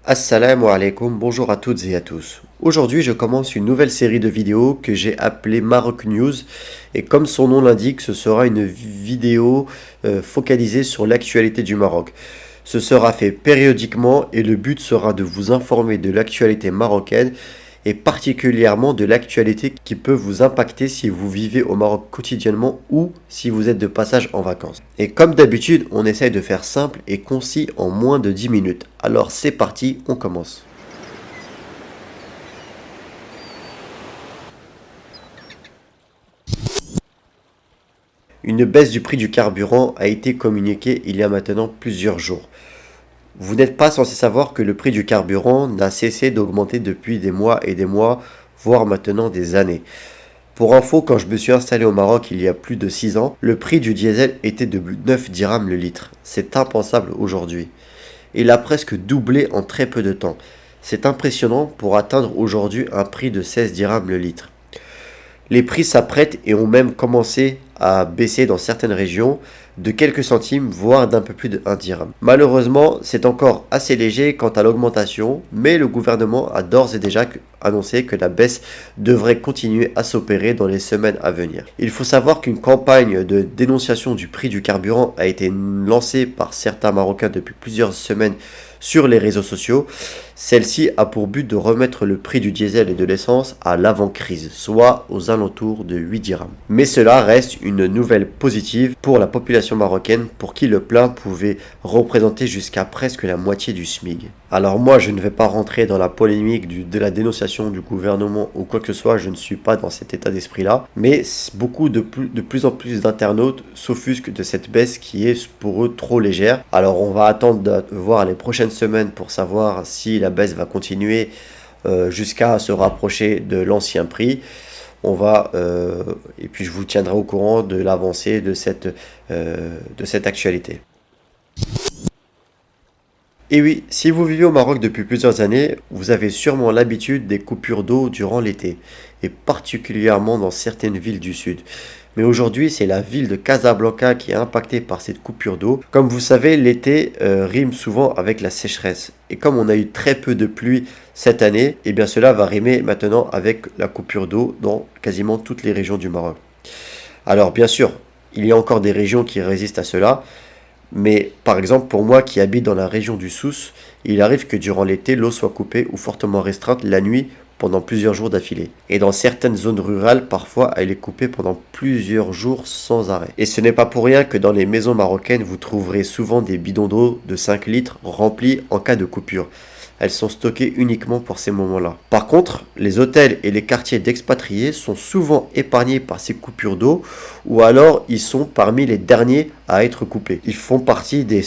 Assalamu alaikum, bonjour à toutes et à tous. Aujourd'hui, je commence une nouvelle série de vidéos que j'ai appelée Maroc News. Et comme son nom l'indique, ce sera une vidéo focalisée sur l'actualité du Maroc. Ce sera fait périodiquement et le but sera de vous informer de l'actualité marocaine et particulièrement de l'actualité qui peut vous impacter si vous vivez au Maroc quotidiennement ou si vous êtes de passage en vacances. Et comme d'habitude, on essaye de faire simple et concis en moins de 10 minutes. Alors c'est parti, on commence. Une baisse du prix du carburant a été communiquée il y a maintenant plusieurs jours. Vous n'êtes pas censé savoir que le prix du carburant n'a cessé d'augmenter depuis des mois et des mois, voire maintenant des années. Pour info, quand je me suis installé au Maroc il y a plus de 6 ans, le prix du diesel était de 9 dirhams le litre. C'est impensable aujourd'hui. Il a presque doublé en très peu de temps. C'est impressionnant pour atteindre aujourd'hui un prix de 16 dirhams le litre. Les prix s'apprêtent et ont même commencé à baisser dans certaines régions de quelques centimes, voire d'un peu plus de 1 dirham. Malheureusement, c'est encore assez léger quant à l'augmentation, mais le gouvernement a d'ores et déjà annoncé que la baisse devrait continuer à s'opérer dans les semaines à venir. Il faut savoir qu'une campagne de dénonciation du prix du carburant a été lancée par certains Marocains depuis plusieurs semaines sur les réseaux sociaux. Celle-ci a pour but de remettre le prix du diesel et de l'essence à l'avant-crise, soit aux alentours de 8 dirhams. Mais cela reste une nouvelle positive pour la population marocaine pour qui le plein pouvait représenter jusqu'à presque la moitié du SMIC. Alors moi, je ne vais pas rentrer dans la polémique de la dénonciation du gouvernement ou quoi que ce soit, je ne suis pas dans cet état d'esprit-là, mais beaucoup de plus en plus d'internautes s'offusquent de cette baisse qui est pour eux trop légère. Alors on va attendre de voir les prochaines semaines pour savoir si la baisse va continuer jusqu'à se rapprocher de l'ancien prix. Et puis je vous tiendrai au courant de l'avancée de cette actualité. Et oui, si vous vivez au Maroc depuis plusieurs années, vous avez sûrement l'habitude des coupures d'eau durant l'été, et particulièrement dans certaines villes du sud. Mais aujourd'hui, c'est la ville de Casablanca qui est impactée par cette coupure d'eau. Comme vous savez, l'été rime souvent avec la sécheresse. Et comme on a eu très peu de pluie cette année, eh bien cela va rimer maintenant avec la coupure d'eau dans quasiment toutes les régions du Maroc. Alors bien sûr, il y a encore des régions qui résistent à cela. Mais par exemple, pour moi qui habite dans la région du Souss, il arrive que durant l'été, l'eau soit coupée ou fortement restreinte la nuit pendant plusieurs jours d'affilée. Et dans certaines zones rurales, parfois, elle est coupée pendant plusieurs jours sans arrêt. Et ce n'est pas pour rien que dans les maisons marocaines, vous trouverez souvent des bidons d'eau de 5 litres remplis en cas de coupure. Elles sont stockées uniquement pour ces moments-là. Par contre, les hôtels et les quartiers d'expatriés sont souvent épargnés par ces coupures d'eau ou alors ils sont parmi les derniers à être coupés. Ils font partie de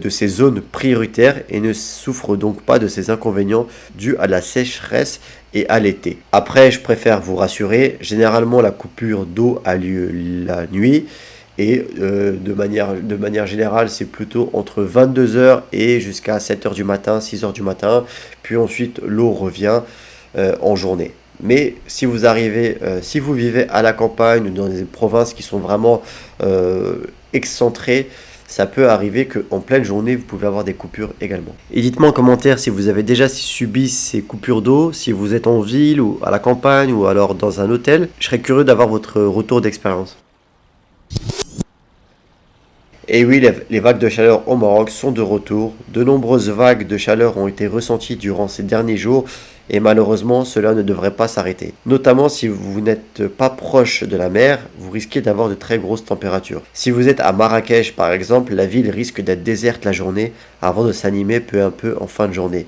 ces zones prioritaires et ne souffrent donc pas de ces inconvénients dus à la sécheresse et à l'été. Après, je préfère vous rassurer, généralement la coupure d'eau a lieu la nuit. Et de manière générale, c'est plutôt entre 22 heures et jusqu'à 7 heures du matin, 6 heures du matin. Puis ensuite, l'eau revient en journée. Mais si si vous vivez à la campagne ou dans des provinces qui sont vraiment excentrées, ça peut arriver qu'en pleine journée, vous pouvez avoir des coupures également. Et dites-moi en commentaire si vous avez déjà subi ces coupures d'eau, si vous êtes en ville ou à la campagne ou alors dans un hôtel. Je serais curieux d'avoir votre retour d'expérience. Et oui, les vagues de chaleur au Maroc sont de retour. De nombreuses vagues de chaleur ont été ressenties durant ces derniers jours et malheureusement cela ne devrait pas s'arrêter. Notamment si vous n'êtes pas proche de la mer, vous risquez d'avoir de très grosses températures. Si vous êtes à Marrakech par exemple, la ville risque d'être déserte la journée avant de s'animer peu à peu en fin de journée.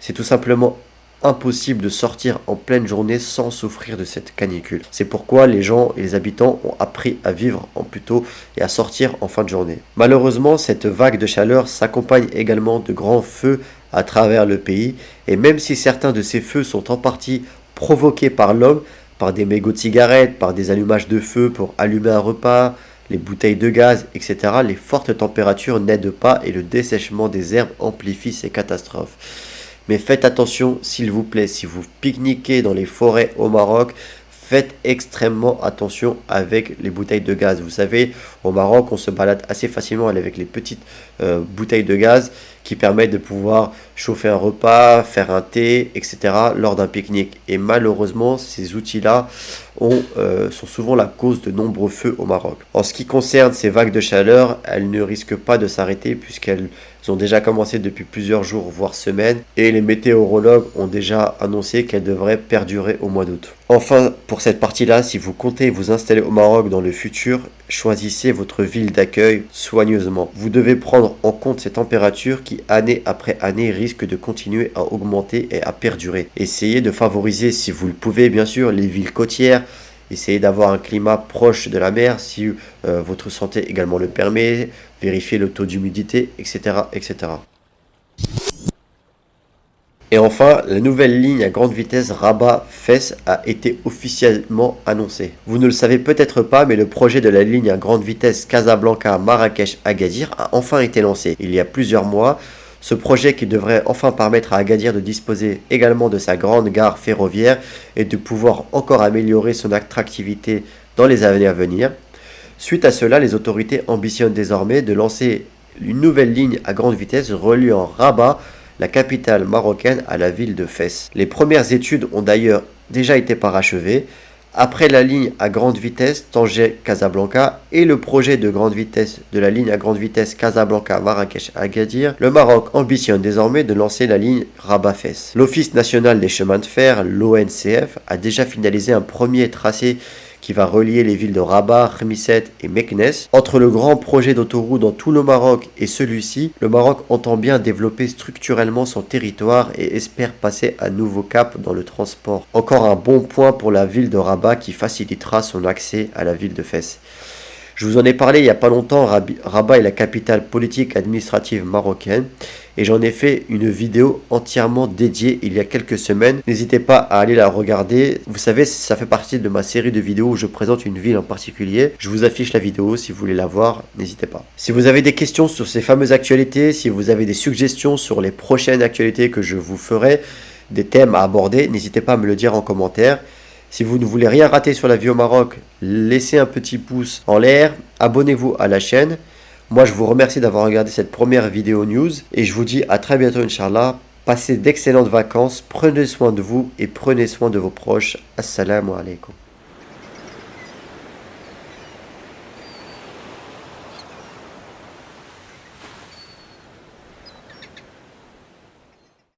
C'est tout simplement impossible de sortir en pleine journée sans souffrir de cette canicule. C'est pourquoi les gens et les habitants ont appris à vivre en plutôt et à sortir en fin de journée. Malheureusement, cette vague de chaleur s'accompagne également de grands feux à travers le pays et même si certains de ces feux sont en partie provoqués par l'homme, par des mégots de cigarettes, par des allumages de feu pour allumer un repas, les bouteilles de gaz, etc., les fortes températures n'aident pas et le dessèchement des herbes amplifie ces catastrophes. Mais faites attention, s'il vous plaît, si vous pique-niquez dans les forêts au Maroc, faites extrêmement attention avec les bouteilles de gaz. Vous savez, au Maroc, on se balade assez facilement avec les petites bouteilles de gaz qui permettent de pouvoir chauffer un repas, faire un thé, etc. lors d'un pique-nique. Et malheureusement, ces outils-là sont souvent la cause de nombreux feux au Maroc. En ce qui concerne ces vagues de chaleur, elles ne risquent pas de s'arrêter puisqu'elles ont déjà commencé depuis plusieurs jours, voire semaines, et les météorologues ont déjà annoncé qu'elles devraient perdurer au mois d'août. Enfin, pour cette partie-là, si vous comptez vous installer au Maroc dans le futur, choisissez votre ville d'accueil soigneusement. Vous devez prendre en compte ces températures qui, année après année, risquent de continuer à augmenter et à perdurer. Essayez de favoriser, si vous le pouvez bien sûr, les villes côtières. Essayez d'avoir un climat proche de la mer si votre santé également le permet. Vérifiez le taux d'humidité, etc., etc. Et enfin, la nouvelle ligne à grande vitesse Rabat-Fès a été officiellement annoncée. Vous ne le savez peut-être pas, mais le projet de la ligne à grande vitesse Casablanca-Marrakech-Agadir a enfin été lancé il y a plusieurs mois. Ce projet qui devrait enfin permettre à Agadir de disposer également de sa grande gare ferroviaire et de pouvoir encore améliorer son attractivité dans les années à venir. Suite à cela, les autorités ambitionnent désormais de lancer une nouvelle ligne à grande vitesse reliant Rabat, la capitale marocaine, à la ville de Fès. Les premières études ont d'ailleurs déjà été parachevées. Après la ligne à grande vitesse Tanger-Casablanca et le projet de grande vitesse de la ligne à grande vitesse Casablanca-Marrakech-Agadir, le Maroc ambitionne désormais de lancer la ligne Rabat-Fès. L'Office national des chemins de fer, l'ONCF, a déjà finalisé un premier tracé qui va relier les villes de Rabat, Khmisset et Meknès. Entre le grand projet d'autoroute dans tout le Maroc et celui-ci, le Maroc entend bien développer structurellement son territoire et espère passer un nouveau cap dans le transport. Encore un bon point pour la ville de Rabat qui facilitera son accès à la ville de Fès. Je vous en ai parlé il n'y a pas longtemps, Rabat est la capitale politique administrative marocaine et j'en ai fait une vidéo entièrement dédiée il y a quelques semaines. N'hésitez pas à aller la regarder. Vous savez, ça fait partie de ma série de vidéos où je présente une ville en particulier. Je vous affiche la vidéo si vous voulez la voir, n'hésitez pas. Si vous avez des questions sur ces fameuses actualités, si vous avez des suggestions sur les prochaines actualités que je vous ferai, des thèmes à aborder, n'hésitez pas à me le dire en commentaire. Si vous ne voulez rien rater sur la vie au Maroc, laissez un petit pouce en l'air, abonnez-vous à la chaîne. Moi, je vous remercie d'avoir regardé cette première vidéo news et je vous dis à très bientôt, Inch'Allah. Passez d'excellentes vacances, prenez soin de vous et prenez soin de vos proches. Assalamu alaikum.